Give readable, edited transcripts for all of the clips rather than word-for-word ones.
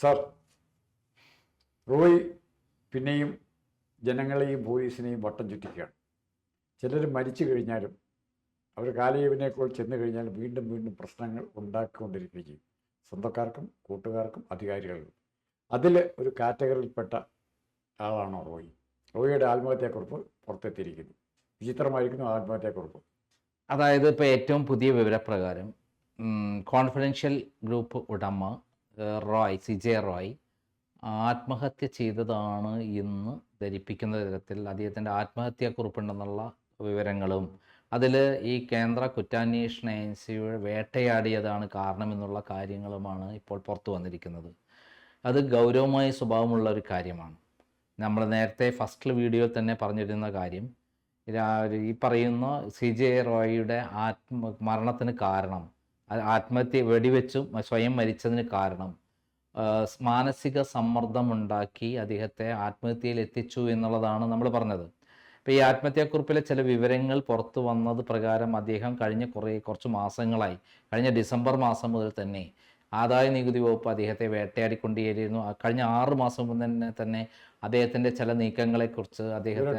Sir, Roy പിന്നെയും ജനങ്ങളെയും പോലീസിനെയും വട്ടം ചുറ്റിക്കുകയാണ്. ചിലർ മരിച്ചു കഴിഞ്ഞാലും അവർ കാലയവനേക്കോൾ ചെന്ന് കഴിഞ്ഞാൽ വീണ്ടും വീണ്ടും പ്രശ്നങ്ങൾ ഉണ്ടാക്കിക്കൊണ്ടിരിക്കുകയും ചെയ്യും, സ്വന്തക്കാർക്കും കൂട്ടുകാർക്കും അധികാരികൾക്കും. അതിൽ ഒരു കാറ്റഗറിയിൽപ്പെട്ട ആളാണോ റോയ്? റോയിയുടെ ആത്മഹത്യാക്കുറിപ്പ് പുറത്തെത്തിയിരിക്കുന്നു. വിചിത്രമായിരിക്കുന്നു ആത്മഹത്യാക്കുറിപ്പ്. അതായത് ഇപ്പോൾ ഏറ്റവും പുതിയ വിവരപ്രകാരം കോൺഫിഡൻഷ്യൽ ഗ്രൂപ്പ് ഉടമ CJ റോയ് ആത്മഹത്യ ചെയ്തതാണ് എന്ന് ധരിപ്പിക്കുന്ന തരത്തിൽ അദ്ദേഹത്തിൻ്റെ ആത്മഹത്യാക്കുറിപ്പുണ്ടെന്നുള്ള വിവരങ്ങളും അതിൽ ഈ കേന്ദ്ര കുറ്റാന്വേഷണ ഏജൻസിയുടെ വേട്ടയാടിയതാണ് കാരണമെന്നുള്ള കാര്യങ്ങളുമാണ് ഇപ്പോൾ പുറത്തു വന്നിരിക്കുന്നത്. അത് ഗൗരവമായ സ്വഭാവമുള്ള ഒരു കാര്യമാണ്. നമ്മൾ നേരത്തെ ഫസ്റ്റ് വീഡിയോയിൽ തന്നെ പറഞ്ഞിരുന്ന കാര്യം, ഈ പറയുന്ന CJ റോയിയുടെ മരണത്തിന് കാരണം, ആത്മഹത്യ വെടിവെച്ചും സ്വയം മരിച്ചതിന് കാരണം മാനസിക സമ്മർദ്ദമുണ്ടാക്കി അദ്ദേഹത്തെ ആത്മഹത്യയിൽ എത്തിച്ചു എന്നുള്ളതാണ് നമ്മൾ പറഞ്ഞത്. അപ്പോൾ ഈ ആത്മഹത്യാക്കുറിപ്പിലെ ചില വിവരങ്ങൾ പുറത്തു വന്നത് പ്രകാരം അദ്ദേഹം കഴിഞ്ഞ കുറച്ച് മാസങ്ങളായി, കഴിഞ്ഞ ഡിസംബർ മാസം മുതൽ തന്നെ ആദായ നികുതി വകുപ്പ് അദ്ദേഹത്തെ വേട്ടയാടിക്കൊണ്ടേയിരുന്നു. കഴിഞ്ഞ 6 മാസം മുതൽ തന്നെ അദ്ദേഹത്തിൻ്റെ ചില നീക്കങ്ങളെക്കുറിച്ച് അദ്ദേഹത്തെ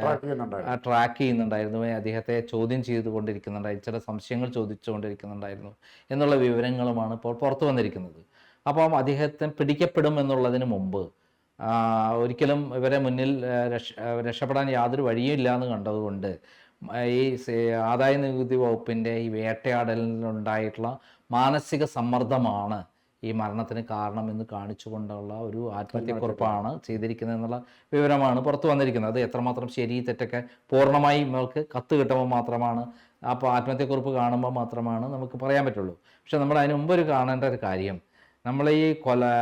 ട്രാക്ക് ചെയ്യുന്നുണ്ടായിരുന്നു, അദ്ദേഹത്തെ ചോദ്യം ചെയ്തുകൊണ്ടിരിക്കുന്നുണ്ടായിരുന്നു, ചില സംശയങ്ങൾ ചോദിച്ചുകൊണ്ടിരിക്കുന്നുണ്ടായിരുന്നു എന്നുള്ള വിവരങ്ങളുമാണ് ഇപ്പോൾ പുറത്തു വന്നിരിക്കുന്നത്. അപ്പം അദ്ദേഹത്തെ പിടിക്കപ്പെടും എന്നുള്ളതിന് മുമ്പ് ഒരിക്കലും ഇവരെ മുന്നിൽ രക്ഷപ്പെടാൻ യാതൊരു വഴിയും എന്ന് കണ്ടതുകൊണ്ട് ഈ ആദായ നികുതി വകുപ്പിൻ്റെ ഈ വേട്ടയാടലിനുണ്ടായിട്ടുള്ള മാനസിക സമ്മർദ്ദമാണ് ഈ മരണത്തിന് കാരണം എന്ന് കാണിച്ചുകൊണ്ടുള്ള ഒരു ആത്മഹത്യക്കുറിപ്പാണ് ചെയ്തിരിക്കുന്നത് എന്നുള്ള വിവരമാണ് പുറത്തു വന്നിരിക്കുന്നത്. അത് എത്രമാത്രം ശരി തെറ്റൊക്കെ പൂർണ്ണമായി നമ്മൾക്ക് കത്ത് കിട്ടുമ്പോൾ മാത്രമാണ്, അപ്പോൾ ആത്മഹത്യക്കുറിപ്പ് കാണുമ്പോൾ മാത്രമാണ് നമുക്ക് പറയാൻ പറ്റുള്ളൂ. പക്ഷെ നമ്മൾ അതിന് മുമ്പ് കാണേണ്ട ഒരു കാര്യം, നമ്മൾ ഈ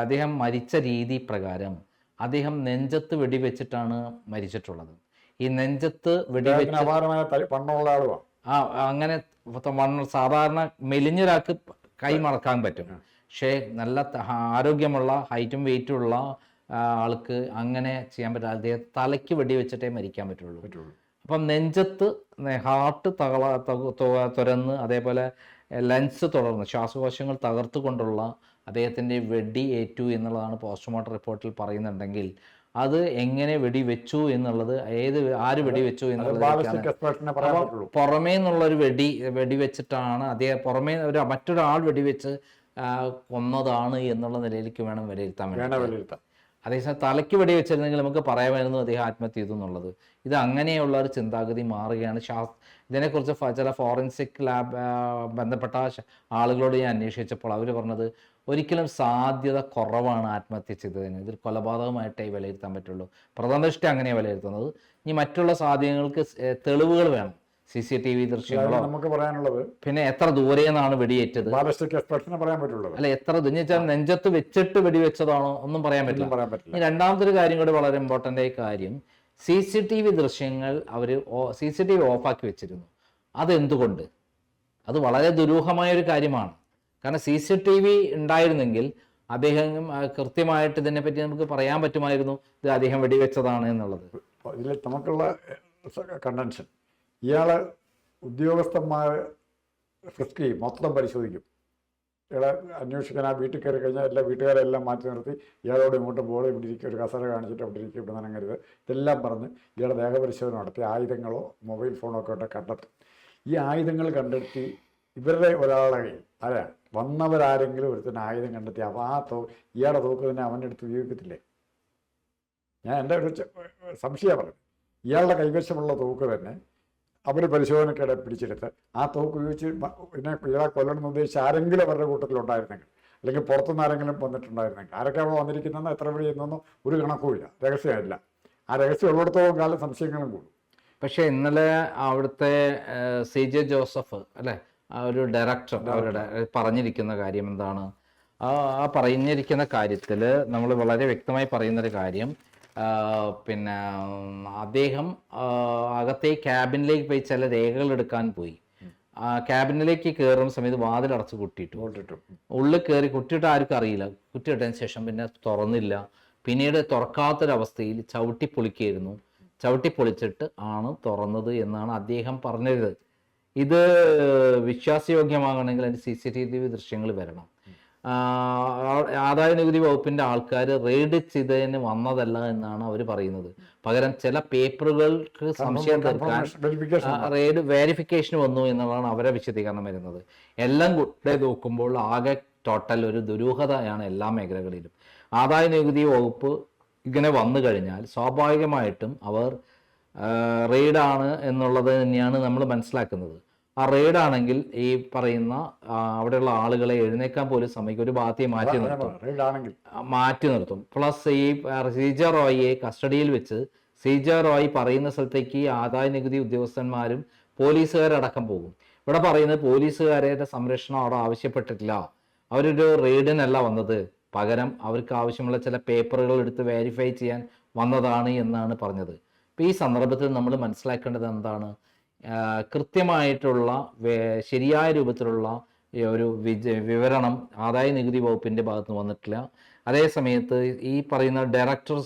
അദ്ദേഹം മരിച്ച രീതി പ്രകാരം അദ്ദേഹം നെഞ്ചത്ത് വെടിവെച്ചിട്ടാണ് മരിച്ചിട്ടുള്ളത്. ഈ നെഞ്ചത്ത് വെടിവെച്ച് അങ്ങനെ സാധാരണ മെലിഞ്ഞൊരാൾക്ക് കൈ മടക്കാൻ പറ്റും, പക്ഷേ നല്ല ആരോഗ്യമുള്ള ഹൈറ്റും വെയിറ്റും ഉള്ള ആൾക്ക് അങ്ങനെ ചെയ്യാൻ പറ്റില്ല. അദ്ദേഹം തലയ്ക്ക് വെടിവെച്ചിട്ടേ മരിക്കാൻ പറ്റുള്ളൂ. അപ്പം നെഞ്ചത്ത് ഹാർട്ട് തുരന്ന്, അതേപോലെ ലങ്സ് തുടർന്ന് ശ്വാസകോശങ്ങൾ തകർത്തുകൊണ്ടുള്ള അദ്ദേഹത്തിൻ്റെ വെടി ഏറ്റു എന്നുള്ളതാണ് പോസ്റ്റ്മോർട്ടം റിപ്പോർട്ടിൽ പറയുന്നുണ്ടെങ്കിൽ, അത് എങ്ങനെ വെടിവെച്ചു എന്നുള്ളത്, ആര് വെടിവെച്ചു എന്നുള്ളത് പുറമേ നിന്നുള്ളൊരു വെടിവെച്ചിട്ടാണ് അദ്ദേഹം മറ്റൊരാൾ വെടിവെച്ച് കൊന്നതാണ് എന്നുള്ള നിലയിലേക്ക് വേണം വിലയിരുത്താൻ വേണ്ടി. അതേസമയം തലയ്ക്ക് വെടിവെച്ചിരുന്നെങ്കിൽ നമുക്ക് പറയാമായിരുന്നു അദ്ദേഹം ആത്മഹത്യ ചെയ്തു എന്നുള്ളത്. ഇത് അങ്ങനെയുള്ള ഒരു ചിന്താഗതി മാറുകയാണ്. ഇതിനെക്കുറിച്ച് ചില ഫോറൻസിക് ലാബ് ബന്ധപ്പെട്ട ആളുകളോട് ഞാൻ അന്വേഷിച്ചപ്പോൾ അവർ പറഞ്ഞത് ഒരിക്കലും സാധ്യത കുറവാണ് ആത്മഹത്യ ചെയ്തതിന്, ഇതൊരു കൊലപാതകമായിട്ടേ വിലയിരുത്താൻ പറ്റുള്ളൂ. പ്രഥമദൃഷ്ടി അങ്ങനെയാണ് വിലയിരുത്തുന്നത്. ഇനി മറ്റുള്ള സാധ്യതകൾക്ക് തെളിവുകൾ വേണം, CCTV ദൃശ്യങ്ങളോ. നമുക്ക് പറയാനുള്ളത് പിന്നെ എത്ര ദൂരെന്നാണ് വെടിയേറ്റത്, പറയാൻ പറ്റുള്ളൂ. അല്ല, എത്ര നെഞ്ചത്ത് വെച്ചിട്ട് വെടിവെച്ചതാണോ ഒന്നും പറയാൻ പറ്റില്ല. രണ്ടാമത്തെ ഒരു കാര്യം കൂടി വളരെ ഇമ്പോർട്ടൻ്റ് ആയ കാര്യം, CCTV ദൃശ്യങ്ങൾ അവർ CCTV ഓഫാക്കി വെച്ചിരുന്നു. അതെന്തുകൊണ്ട്? അത് വളരെ ദുരൂഹമായൊരു കാര്യമാണ്. കാരണം CCTV ഉണ്ടായിരുന്നെങ്കിൽ അദ്ദേഹം കൃത്യമായിട്ട് ഇതിനെപ്പറ്റി നമുക്ക് പറയാൻ പറ്റുമായിരുന്നു ഇത് അദ്ദേഹം വെടിവെച്ചതാണ് എന്നുള്ളത്. ഇതിൽ നമുക്കുള്ള കണ്ടൻഷൻ, ഇയാളെ ഉദ്യോഗസ്ഥന്മാർ ഫ്രിസ്ക് ചെയ്യും, മൊത്തം പരിശോധിക്കും. ഇയാളെ അന്വേഷിക്കാൻ ആ വീട്ടിൽ കയറി കഴിഞ്ഞാൽ എല്ലാ വീട്ടുകാരെല്ലാം മാറ്റി നിർത്തി ഇയാളോട് ഇങ്ങോട്ട് ബോൾ ഇവിടെ ഇരിക്കുക, ഒരു കസര കാണിച്ചിട്ട് അവിടെ ഇരിക്കുക, ഇവിടെ നനങ്ങരുത്, ഇതെല്ലാം പറഞ്ഞ് ഇയാളുടെ ദേഹപരിശോധന നടത്തി ആയുധങ്ങളോ മൊബൈൽ ഫോണോ ഒക്കെ ആയിട്ട് കണ്ടെത്തും. ഈ ആയുധങ്ങൾ കണ്ടെത്തി ഇവരുടെ ഒരാളെ വന്നവരാരെങ്കിലും ഒരുത്തന്നെ ആയുധം കണ്ടെത്തി ഇയാളുടെ തോക്ക് തന്നെ അവൻ്റെ അടുത്ത് ഉപയോഗിക്കത്തില്ലേ? ഞാൻ എൻ്റെ ഒരു സംശയം പറഞ്ഞു, ഇയാളുടെ കൈവശമുള്ള തോക്ക് തന്നെ അവർ പരിശോധനയ്ക്കിടെ പിടിച്ചെടുത്ത് ആ തോക്ക് ഉപയോഗിച്ച് ഇയാളെ കൊല്ലണമെന്ന് ഉദ്ദേശിച്ച് ആരെങ്കിലും അവരുടെ കൂട്ടത്തിലുണ്ടായിരുന്നെങ്കിൽ, അല്ലെങ്കിൽ പുറത്തുനിന്ന് ആരെങ്കിലും വന്നിട്ടുണ്ടായിരുന്നെങ്കിൽ, ആരൊക്കെ അവിടെ വന്നിരിക്കുന്നതെന്നോ എത്ര വഴി ചെയ്യുന്നതെന്നോ ഒരു കണക്കുമില്ല, രഹസ്യമില്ല. ആ രഹസ്യം ഉള്ളിടത്തോളം കാലം സംശയങ്ങളും കൂടും. പക്ഷേ ഇന്നലെ അവിടുത്തെ CJ ജോസഫ് അല്ലേ, ഒരു ഡയറക്ടർ അവരുടെ പറഞ്ഞിരിക്കുന്ന കാര്യം എന്താണ്? ആ പറഞ്ഞിരിക്കുന്ന കാര്യത്തിൽ നമ്മൾ വളരെ വ്യക്തമായി പറയുന്നൊരു കാര്യം, പിന്നെ അദ്ദേഹം അകത്തെ ക്യാബിനിലേക്ക് പോയി ചില രേഖകൾ എടുക്കാൻ പോയി. ക്യാബിനിലേക്ക് കയറുന്ന സമയത്ത് വാതിലടച്ച് കുട്ടിയിട്ടു. ഉള്ളിൽ കയറി കുട്ടിയിട്ട് ആർക്കും അറിയില്ല. കുട്ടിയിട്ടതിന് ശേഷം പിന്നെ തുറന്നില്ല. പിന്നീട് തുറക്കാത്തൊരവസ്ഥയിൽ ചവിട്ടിപ്പൊളിക്കായിരുന്നു. ചവിട്ടിപ്പൊളിച്ചിട്ട് ആണ് തുറന്നത് എന്നാണ് അദ്ദേഹം പറഞ്ഞത്. ഇത് വിശ്വാസയോഗ്യമാകണമെങ്കിൽ അതിന് CCTV ദൃശ്യങ്ങൾ വരണം. ആദായ നികുതി വകുപ്പിന്റെ ആൾക്കാർ റെയ്ഡ് ചെയ്തതിന് വന്നതല്ല എന്നാണ് അവർ പറയുന്നത്. പകരം ചില പേപ്പറുകൾക്ക് സംശയം തീർക്കാൻ റെയ്ഡ് വെരിഫിക്കേഷൻ വന്നു എന്നുള്ളതാണ് അവരെ വിശദീകരണം വരുന്നത്. എല്ലാം കൂടെ നോക്കുമ്പോൾ ആകെ ടോട്ടൽ ഒരു ദുരൂഹതയാണ് എല്ലാ മേഖലകളിലും. ആദായ നികുതി വകുപ്പ് ഇങ്ങനെ വന്നു കഴിഞ്ഞാൽ സ്വാഭാവികമായിട്ടും അവർ റെയ്ഡാണ് എന്നുള്ളത് തന്നെയാണ് നമ്മൾ മനസ്സിലാക്കുന്നത്. ആ റെയ്ഡാണെങ്കിൽ ഈ പറയുന്ന അവിടെയുള്ള ആളുകളെ എഴുന്നേക്കാൻ പോലും സമ്മതിക്കും, ഒരു ഭാഗത്തെ മാറ്റി നിർത്തും. പ്ലസ് ഈ CJ റോയിയെ കസ്റ്റഡിയിൽ വെച്ച് CJ റോയ് പറയുന്ന സ്ഥലത്തേക്ക് ആദായ നികുതി ഉദ്യോഗസ്ഥന്മാരും പോലീസുകാരടക്കം പോകും. ഇവിടെ പറയുന്നത് പോലീസുകാരുടെ സംരക്ഷണം അവിടെ ആവശ്യപ്പെട്ടിട്ടില്ല, അവരൊരു റെയ്ഡിനല്ല വന്നത്, പകരം അവർക്ക് ആവശ്യമുള്ള ചില പേപ്പറുകൾ എടുത്ത് വെരിഫൈ ചെയ്യാൻ വന്നതാണ് എന്നാണ് പറഞ്ഞത്. അപ്പോൾ ഈ സന്ദർഭത്തിൽ നമ്മൾ മനസ്സിലാക്കേണ്ടത് എന്താണ്? കൃത്യമായിട്ടുള്ള ശരിയായ രൂപത്തിലുള്ള ഒരു വിവരണം ആദായ നികുതി വകുപ്പിൻ്റെ ഭാഗത്ത് നിന്ന് വന്നിട്ടില്ല. അതേ സമയത്ത് ഈ പറയുന്ന ഡയറക്ടർ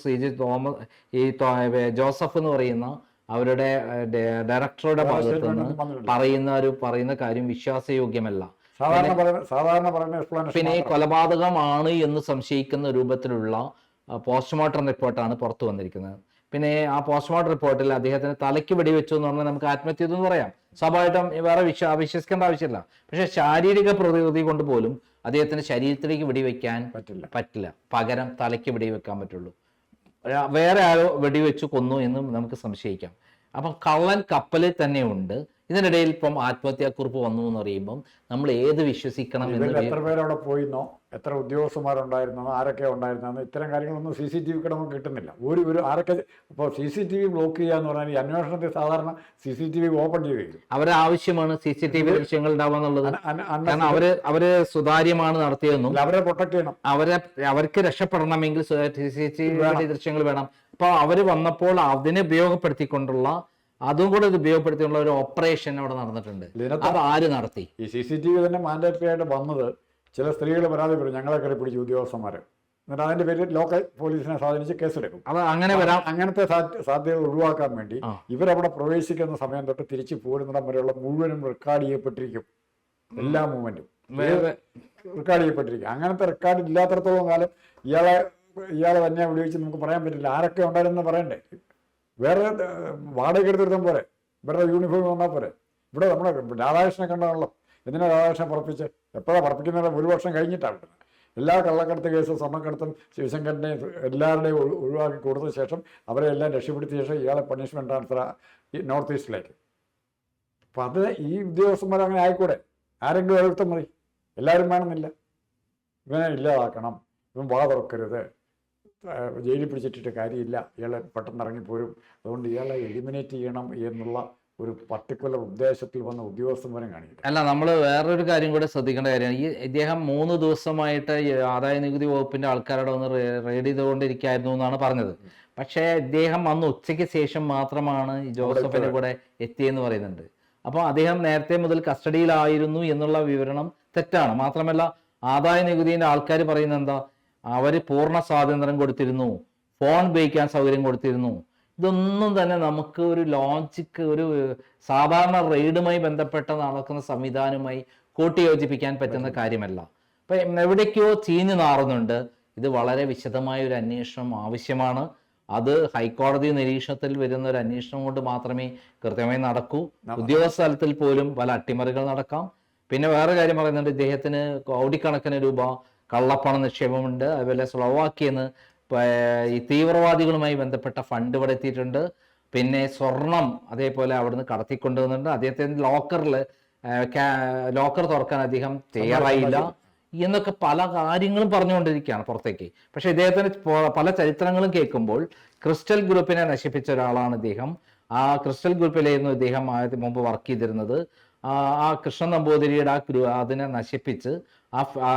ജോസഫ് എന്ന് പറയുന്ന അവരുടെ ഡയറക്ടറുടെ ഭാഗത്ത് നിന്ന് പറയുന്ന കാര്യം വിശ്വാസയോഗ്യമല്ല. പിന്നെ കൊലപാതകമാണ് എന്ന് സംശയിക്കുന്ന രൂപത്തിലുള്ള പോസ്റ്റ്മോർട്ടം റിപ്പോർട്ടാണ് പുറത്തു വന്നിരിക്കുന്നത്. പിന്നെ ആ പോസ്റ്റ്മോർട്ടം റിപ്പോർട്ടിൽ അദ്ദേഹത്തിന് തലയ്ക്ക് വെടിവെച്ചു എന്ന് പറഞ്ഞാൽ നമുക്ക് ആത്മഹത്യ എന്ന് പറയാം, സ്വാഭാവികം വേറെ വിശ്വസിക്കേണ്ട ആവശ്യമില്ല. പക്ഷെ ശാരീരിക പ്രതിരോധി കൊണ്ട് പോലും അദ്ദേഹത്തിന് ശരീരത്തിലേക്ക് വെടിവെക്കാൻ പറ്റില്ല, പകരം തലയ്ക്ക് വെടിവെക്കാൻ പറ്റുള്ളൂ. വേറെ ആരോ വെടിവെച്ച് കൊന്നു എന്നും നമുക്ക് സംശയിക്കാം. അപ്പം കള്ളൻ കപ്പലിൽ തന്നെ ഉണ്ട്. ഇതിനിടയിൽ ഇപ്പം ആത്മഹത്യാക്കുറിപ്പ് വന്നു എന്ന് പറയുമ്പം നമ്മൾ ഏത് വിശ്വസിക്കണം എന്ന്, എത്ര പേരവിടെ പോയിന്നോ, എത്ര ഉദ്യോഗസ്ഥന്മാരുണ്ടായിരുന്നോ, ആരൊക്കെ ഉണ്ടായിരുന്നോ, ഇത്തരം കാര്യങ്ങളൊന്നും CCTV നമുക്ക് കിട്ടുന്നില്ല. ഒരു ആരൊക്കെ ഇപ്പോൾ CCTV ബ്ലോക്ക് ചെയ്യുക എന്ന് പറഞ്ഞാൽ ഈ അന്വേഷണത്തിൽ സാധാരണ CCTV ഓപ്പൺ ചെയ്യും. അവരെ ആവശ്യമാണ് CCTV ദൃശ്യങ്ങൾ ഉണ്ടാവുക എന്നുള്ളത്. കാരണം അവര് സുതാര്യമാണ് നടത്തിയതെന്നും അവരെ പ്രൊട്ടക്ട് ചെയ്യണം, അവർക്ക് രക്ഷപ്പെടണമെങ്കിൽ CCTV ദൃശ്യങ്ങൾ വേണം. അപ്പോൾ അവര് വന്നപ്പോൾ അതിനെ ഉപയോഗപ്പെടുത്തിക്കൊണ്ടുള്ള അതും കൂടെ ഉപയോഗപ്പെടുത്തിയുള്ള ഒരു ഓപ്പറേഷൻ അവിടെ നടന്നിട്ടുണ്ട്. അത് ആര് നടത്തി? ഈ CCTV തന്നെ മാൻഡേറ്ററി ആയിട്ട് വന്നത് ചില സ്ത്രീകൾ പരാതി പറയും, ഞങ്ങളെ കയറി പിടിച്ചു ഉദ്യോഗസ്ഥന്മാരെ, എന്നിട്ട് അതിന്റെ പേരിൽ ലോക്കൽ പോലീസിനെ സ്വാധീനിച്ച് കേസെടുക്കും. അത് അങ്ങനെ വരാം. അങ്ങനത്തെ സാധ്യതകൾ ഒഴിവാക്കാൻ വേണ്ടി ഇവരവിടെ പ്രവേശിക്കുന്ന സമയം തൊട്ട് തിരിച്ചു പോരുന്നിടം വരെയുള്ള മുഴുവനും റെക്കോർഡ് ചെയ്യപ്പെട്ടിരിക്കും. എല്ലാ മൂവ്മെന്റും റെക്കോർഡ് ചെയ്യപ്പെട്ടിരിക്കും. അങ്ങനത്തെ റെക്കോർഡ് ഇല്ലാത്തടത്തോളം കാലം ഇയാളെ തന്നെ ഉപയോഗിച്ച് നമുക്ക് പറയാൻ പറ്റില്ല ആരൊക്കെ ഉണ്ടായിരുന്നെന്ന് പറയണ്ടേ. വേറെ വാടക എടുത്തിരുത്താൻ പോരെ, ഇവരുടെ യൂണിഫോം വന്നാൽ പോരെ. ഇവിടെ നമ്മുടെ രാധാകൃഷ്ണനെ കണ്ടാണല്ലോ, എന്തിനാ രാധാകൃഷ്ണൻ പറപ്പിച്ച്, എപ്പോഴാണ് പറപ്പിക്കുന്നത്? 1 വർഷം കഴിഞ്ഞിട്ടാണ്. എല്ലാ കള്ളക്കടത്ത് കേസും സ്വർണ്ണക്കടത്തും ശിവശങ്കരനെ എല്ലാവരുടെയും ഒഴിവാക്കി കൊടുത്ത ശേഷം അവരെ എല്ലാം രക്ഷപ്പെടുത്തിയ ശേഷം ഇയാളെ പണിഷ്മെന്റ് ട്രാൻസ്ഫർ നോർത്ത് ഈസ്റ്റിലേക്ക്. അപ്പം അത് ഈ ഉദ്യോഗസ്ഥന്മാർ അങ്ങനെ ആയിക്കൂടെ? ആരെങ്കിലും ഓരോരുത്തർ മതി, എല്ലാവരും വേണമെന്നില്ല. ഇവനെ ഇല്ലാതാക്കണം, ഇവൻ വാ തുറക്കരുത്, ജയിലിൽ പിടിച്ചിട്ടിട്ട് കാര്യമില്ല, ഇയാളെ പെട്ടെന്ന് ഇറങ്ങിപ്പോരും, അതുകൊണ്ട് ഇയാളെ എലിമിനേറ്റ് ചെയ്യണം എന്നുള്ള ഒരു പർട്ടിക്കുലർ ഉദ്ദേശത്തിൽ വന്ന ഉദ്യോഗസ്ഥന്മാരെ കാണിക്കില്ല. അല്ല, നമ്മൾ വേറൊരു കാര്യം കൂടെ ശ്രദ്ധിക്കേണ്ട കാര്യമാണ്. ഇദ്ദേഹം 3 ദിവസമായിട്ട് ആദായ നികുതി വകുപ്പിന്റെ ആൾക്കാരോട് വന്ന് റെയ്ഡ് ചെയ്തുകൊണ്ടിരിക്കുകയായിരുന്നു എന്നാണ് പറഞ്ഞത്. പക്ഷേ ഇദ്ദേഹം അന്ന് ഉച്ചയ്ക്ക് ശേഷം മാത്രമാണ് ജോസഫിന്റെ കൂടെ എത്തിയെന്ന് പറയുന്നുണ്ട്. അപ്പോൾ അദ്ദേഹം നേരത്തെ മുതൽ കസ്റ്റഡിയിലായിരുന്നു എന്നുള്ള വിവരണം തെറ്റാണ്. മാത്രമല്ല ആദായ നികുതിന്റെ ആൾക്കാർ പറയുന്നത് എന്താ, അവര് പൂർണ്ണ സ്വാതന്ത്ര്യം കൊടുത്തിരുന്നു, ഫോൺ ഉപയോഗിക്കാൻ സൗകര്യം കൊടുത്തിരുന്നു. ഇതൊന്നും തന്നെ നമുക്ക് ഒരു ലോജിക്ക്, ഒരു സാധാരണ റെയ്ഡുമായി ബന്ധപ്പെട്ട നടക്കുന്ന സംവിധാനവുമായി കൂട്ടിയോജിപ്പിക്കാൻ പറ്റുന്ന കാര്യമല്ല. അപ്പം എവിടേക്കോ ചീഞ്ഞു നാറുന്നുണ്ട്. ഇത് വളരെ വിശദമായ ഒരു അന്വേഷണം ആവശ്യമാണ്. അത് ഹൈക്കോടതി നിരീക്ഷണത്തിൽ വരുന്ന ഒരു അന്വേഷണം കൊണ്ട് മാത്രമേ കൃത്യമായി നടക്കൂ. ഉദ്യോഗസ്ഥ തലത്തിൽ പോലും പല അട്ടിമറികൾ നടക്കാം. പിന്നെ വേറെ കാര്യം പറയുന്നുണ്ട്, ഇദ്ദേഹത്തിന് കോടിക്കണക്കിന് രൂപ കള്ളപ്പണ നിക്ഷേപമുണ്ട്. അതുപോലെ സ്ലോവാക്കിയെന്ന് ഈ തീവ്രവാദികളുമായി ബന്ധപ്പെട്ട ഫണ്ട് ഇവിടെ എത്തിയിട്ടുണ്ട്. പിന്നെ സ്വർണം അതേപോലെ അവിടുന്ന് കടത്തിക്കൊണ്ടുവന്നിട്ടുണ്ട്. അദ്ദേഹത്തിന്റെ ലോക്കർ തുറക്കാൻ അദ്ദേഹം തയ്യാറായില്ല എന്നൊക്കെ പല കാര്യങ്ങളും പറഞ്ഞുകൊണ്ടിരിക്കുകയാണ് പുറത്തേക്ക്. പക്ഷെ ഇദ്ദേഹത്തിന് പല ചരിത്രങ്ങളും കേൾക്കുമ്പോൾ ക്രിസ്റ്റൽ ഗ്രൂപ്പിനെ നശിപ്പിച്ച ഒരാളാണ് ഇദ്ദേഹം. ആ ക്രിസ്റ്റൽ ഗ്രൂപ്പിലായിരുന്നു ഇദ്ദേഹം മുമ്പ് വർക്ക് ചെയ്തിരുന്നത്. ആ കൃഷ്ണൻ നമ്പൂതിരിയുടെ അതിനെ നശിപ്പിച്ച് ആ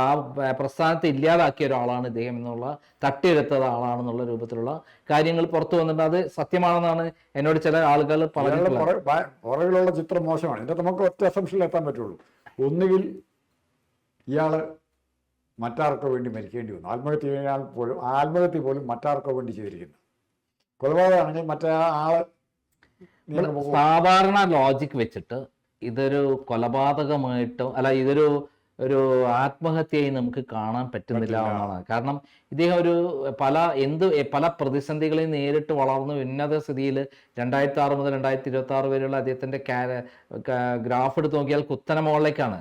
പ്രസ്ഥാനത്തെ ഇല്ലാതാക്കിയ ഒരാളാണ് ഇദ്ദേഹം എന്നുള്ള, തട്ടിയെടുത്തത് ആളാണെന്നുള്ള രൂപത്തിലുള്ള കാര്യങ്ങൾ പുറത്തു വന്നിട്ടുണ്ട്. അത് സത്യമാണെന്നാണ് എന്നോട് ചില ആളുകൾ പറഞ്ഞിട്ടുള്ളത്. പുറകിലുള്ള ചിത്രം മോശമാണ്. ഇതിന്റെ നമുക്ക് ഒറ്റ അസംഷനിൽ എത്താൻ പറ്റുള്ളൂ. ഒന്നുകിൽ ഇയാള് മറ്റാർക്കോ വേണ്ടി മരിക്കേണ്ടി വന്നു, ആത്മഹത്യ പോലും മറ്റാർക്കോ വേണ്ടി ചെയ്തിരിക്കുന്നു. കൊലപാതകമാണെങ്കിൽ മറ്റേ ആള് സാധാരണ ലോജിക് വെച്ചിട്ട് ഇതൊരു കൊലപാതകമായിട്ടോ അല്ല, ഇതൊരു ഒരു ആത്മഹത്യയായി നമുക്ക് കാണാൻ പറ്റുന്നില്ല എന്നാണ്. കാരണം ഇദ്ദേഹം പല പ്രതിസന്ധികളെയും നേരിട്ട് വളർന്നു ഉന്നത സ്ഥിതിയിൽ 2006 മുതൽ 2026 വരെയുള്ള അദ്ദേഹത്തിന്റെ ഗ്രാഫ് എടുത്ത് നോക്കിയാൽ കുത്തനെ മുകളിലേക്കാണ്.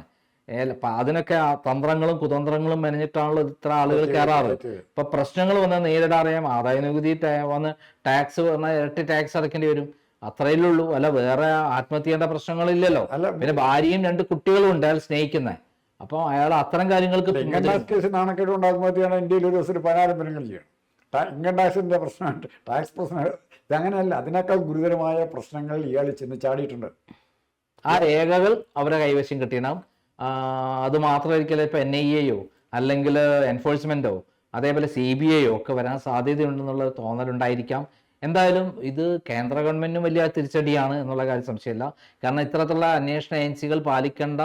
അതിനൊക്കെ തന്ത്രങ്ങളും കുതന്ത്രങ്ങളും മെനഞ്ഞിട്ടാണല്ലോ ഇത്ര ആളുകൾ കയറാറ്. ഇപ്പൊ പ്രശ്നങ്ങൾ വന്നാൽ നേരിടാറിയാം, ആദായ നികുതി വന്ന് ടാക്സ് വന്നാൽ ഇരട്ടി ടാക്സ് അടയ്ക്കേണ്ടി വരും, അത്രയല്ലേ ഉള്ളൂ. അല്ല വേറെ ആത്മഹത്യ ചെയ്യേണ്ട പ്രശ്നങ്ങളില്ലല്ലോ. പിന്നെ ഭാര്യയും 2 കുട്ടികളും ഉണ്ട് അയാൾ സ്നേഹിക്കുന്നത്. അപ്പൊ അയാൾ അത്തരം കാര്യങ്ങൾക്ക് ഇൻകം ടാക്സ് കേസ് നാണക്കേട് കൊണ്ട് ആത്മഹത്യയാണ് ഇന്ത്യയിൽ ഒരു ദിവസം 14 ദിനങ്ങൾ ചെയ്യണം. ഇൻകം ടാക്സിന്റെ പ്രശ്നമുണ്ട്, ടാക്സ് പ്രശ്നം. ഇതങ്ങനെയല്ല, അതിനേക്കാൾ ഗുരുതരമായ പ്രശ്നങ്ങൾ ഇയാൾ ചെന്ന് ചാടിയിട്ടുണ്ട്. ആ രേഖകൾ അവരെ കൈവശം കിട്ടിയണം. അത് മാത്രമായിരിക്കില്ല, ഇപ്പൊ NIA അല്ലെങ്കിൽ എൻഫോഴ്സ്മെന്റോ അതേപോലെ CBI ഒക്കെ വരാൻ സാധ്യതയുണ്ടെന്നുള്ള തോന്നലുണ്ടായിരിക്കാം. എന്തായാലും ഇത് കേന്ദ്ര ഗവൺമെന്റിനും വലിയ തിരിച്ചടിയാണ് എന്നുള്ള കാര്യം സംശയമില്ല. കാരണം ഇത്തരത്തിലുള്ള അന്വേഷണ ഏജൻസികൾ പാലിക്കേണ്ട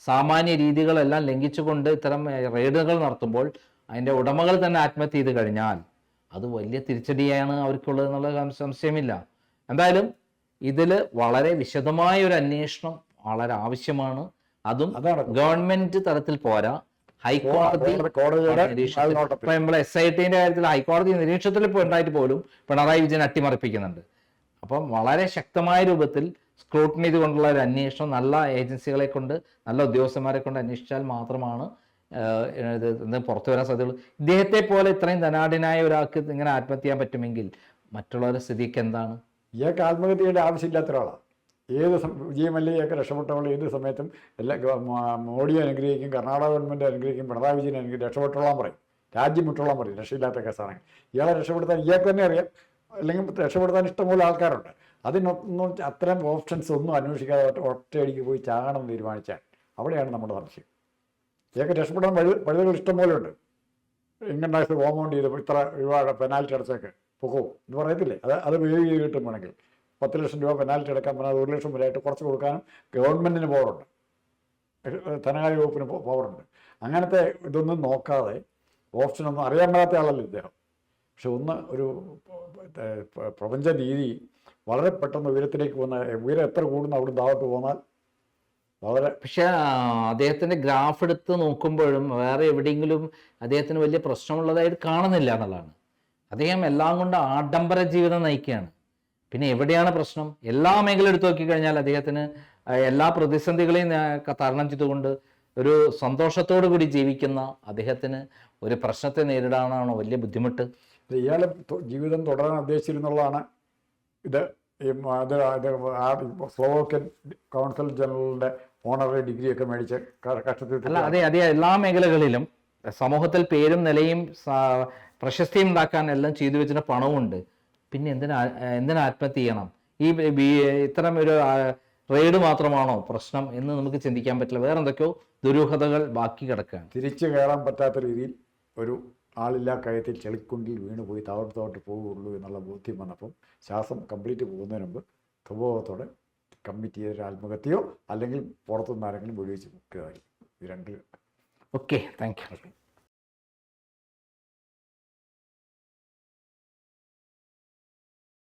സാമാന്യ രീതികളെല്ലാം ലംഘിച്ചുകൊണ്ട് ഇത്തരം റെയ്ഡുകൾ നടത്തുമ്പോൾ അതിൻ്റെ ഉടമകൾ തന്നെ ആത്മഹത്യ ചെയ്ത് കഴിഞ്ഞാൽ അത് വലിയ തിരിച്ചടിയാണ് അവർക്കുള്ളത് എന്നുള്ള സംശയമില്ല. എന്തായാലും ഇതിൽ വളരെ വിശദമായ ഒരു അന്വേഷണം വളരെ ആവശ്യമാണ്. അതും ഗവൺമെന്റ് തലത്തിൽ പോരാ, ഹൈക്കോടതി നമ്മളെ SITന്റെ കാര്യത്തിൽ ഹൈക്കോടതി നിരീക്ഷണത്തിൽ ഇപ്പോൾ ഉണ്ടായിട്ട് പോലും പിണറായി വിജയൻ അട്ടിമറിപ്പിക്കുന്നുണ്ട്. അപ്പം വളരെ ശക്തമായ രൂപത്തിൽ സ്ക്രൂട്ടിനി കൊണ്ടുള്ള ഒരു അന്വേഷണം നല്ല ഏജൻസികളെ കൊണ്ട്, നല്ല ഉദ്യോഗസ്ഥന്മാരെ കൊണ്ട് അന്വേഷിച്ചാൽ മാത്രമാണ് ഇത് പുറത്തു വരാൻ സാധ്യതയുള്ളൂ. ഇദ്ദേഹത്തെ പോലെ ഇത്രയും ധനാഢ്യനായ ഒരാൾക്ക് ഇങ്ങനെ ആത്മഹത്യ ചെയ്യാൻ പറ്റുമെങ്കിൽ മറ്റുള്ളവരുടെ സ്ഥിതിക്ക് എന്താണ്? ഇയാൾക്ക് ആത്മഹത്യയുടെ ആവശ്യമില്ലാത്ത ഒരാളാണ്. വിജയമല്യയൊക്കെ രക്ഷപ്പെട്ടവൾ ഏത് സമയത്തും മോഡിയെ അനുഗ്രഹിക്കും, കർണാടക ഗവൺമെൻറ് അനുഗ്രഹിക്കും, പിണറായി വിജയനെ അനുഗ്രഹിക്കും, രക്ഷപ്പെട്ടോളാൻ പറയും, രാജ്യം വിട്ടോളാൻ പറയും. രക്ഷയില്ലാത്ത കേസാണെങ്കിൽ ഇയാളെ രക്ഷപ്പെടുത്താൻ ഇയാൾക്ക് തന്നെ അറിയാം, അല്ലെങ്കിൽ രക്ഷപ്പെടുത്താൻ ഇഷ്ടംപോലെ ആൾക്കാരുണ്ട്. അതിനൊന്നും അത്തരം ഓപ്ഷൻസ് ഒന്നും അന്വേഷിക്കാതെ ഒറ്റയടിക്ക് പോയി ചാകണം തീരുമാനിച്ചാൽ അവിടെയാണ് നമ്മുടെ സംശയം. ഇയാൾക്ക് രക്ഷപ്പെടാൻ വഴികൾ ഇഷ്ടംപോലെ ഉണ്ട്. ഇൻകം ടാക്സ് കോമ്പൗണ്ട് ചെയ്ത് ഇത്ര രൂപ പെനാൽറ്റി അടച്ചൊക്കെ പോകും എന്ന് പറയത്തില്ലേ? അത് വേവ് ചെയ്ത് കിട്ടുമ്പോഴെങ്കിൽ 10 ലക്ഷം രൂപ പെനാൽറ്റി അടക്കാൻ പറഞ്ഞാൽ അത് 1 ലക്ഷം വരെയായിട്ട് കുറച്ച് കൊടുക്കാനും ഗവൺമെൻറ്റിന് പവറുണ്ട്, ധനകാര്യ വകുപ്പിന് പവറുണ്ട്. അങ്ങനത്തെ ഇതൊന്നും നോക്കാതെ ഓപ്ഷനൊന്നും അറിയാൻ പാടാത്ത ആളല്ല ഇദ്ദേഹം. പക്ഷെ ഒരു പ്രപഞ്ച രീതി വളരെ പെട്ടെന്ന് ഉയരത്തിലേക്ക് പോകുന്ന, ഉയരം എത്ര കൂടുന്ന അവിടെ താഴോട്ട് പോന്നാൽ വളരെ. പക്ഷെ അദ്ദേഹത്തിന്റെ ഗ്രാഫ് എടുത്ത് നോക്കുമ്പോഴും വേറെ എവിടെയെങ്കിലും അദ്ദേഹത്തിന് വലിയ പ്രശ്നമുള്ളതായിട്ട് കാണുന്നില്ല എന്നുള്ളതാണ്. അദ്ദേഹം എല്ലാം കൊണ്ട് ആഡംബര ജീവിതം നയിക്കുകയാണ്. പിന്നെ എവിടെയാണ് പ്രശ്നം? എല്ലാ മേഖല എടുത്തു നോക്കിക്കഴിഞ്ഞാൽ അദ്ദേഹത്തിന് എല്ലാ പ്രതിസന്ധികളെയും തരണം ചെയ്തുകൊണ്ട് ഒരു സന്തോഷത്തോടു കൂടി ജീവിക്കുന്ന അദ്ദേഹത്തിന് ഒരു പ്രശ്നത്തെ നേരിടാനാണോ വലിയ ബുദ്ധിമുട്ട്? ഇയാൾ ജീവിതം തുടരാൻ ഉദ്ദേശിച്ചിരുന്നുള്ളതാണ് ഇത്. സ്ലോവാക്യൻ കൗൺസിൽ ജനറലിന്റെ ഓണററി ഡിഗ്രിയൊക്കെ മേടിച്ച് കഷ്ടത്തിൽ. അല്ല, അതെ എല്ലാ മേഖലകളിലും സമൂഹത്തിൽ പേരും നിലയും പ്രശസ്തിയും ഉണ്ടാക്കാൻ എല്ലാം ചെയ്തു വെച്ചിട്ട് പണവുമുണ്ട്. പിന്നെ എന്തിനാ ആത്മഹത്യ ചെയ്യണം? ഇത്തരം ഒരു റെയ്ഡ് മാത്രമാണോ പ്രശ്നം എന്ന് നമുക്ക് ചിന്തിക്കാൻ പറ്റില്ല. വേറെ എന്തൊക്കെയോ ദുരൂഹതകൾ ബാക്കി കിടക്കുകയാണ്. തിരിച്ചു കയറാൻ പറ്റാത്ത രീതിയിൽ ഒരു ആളില്ലാ കയത്തിൽ ചെളിക്കുണ്ടിൽ വീണുപോയി താഴോട്ട് പോവുകയുള്ളൂ എന്നുള്ള ബോധ്യം വന്നപ്പം ശ്വാസം കംപ്ലീറ്റ് പോകുന്നതിന് മുമ്പ് സ്വഭാവത്തോടെ കമ്മിറ്റ് ചെയ്തൊരു ആത്മഹത്യയോ അല്ലെങ്കിൽ പുറത്തുനിന്ന് ആരെങ്കിലും വെടിവെച്ച് മുക്കുകയായിരിക്കും. ഇത് രണ്ട്. Okay, thank you.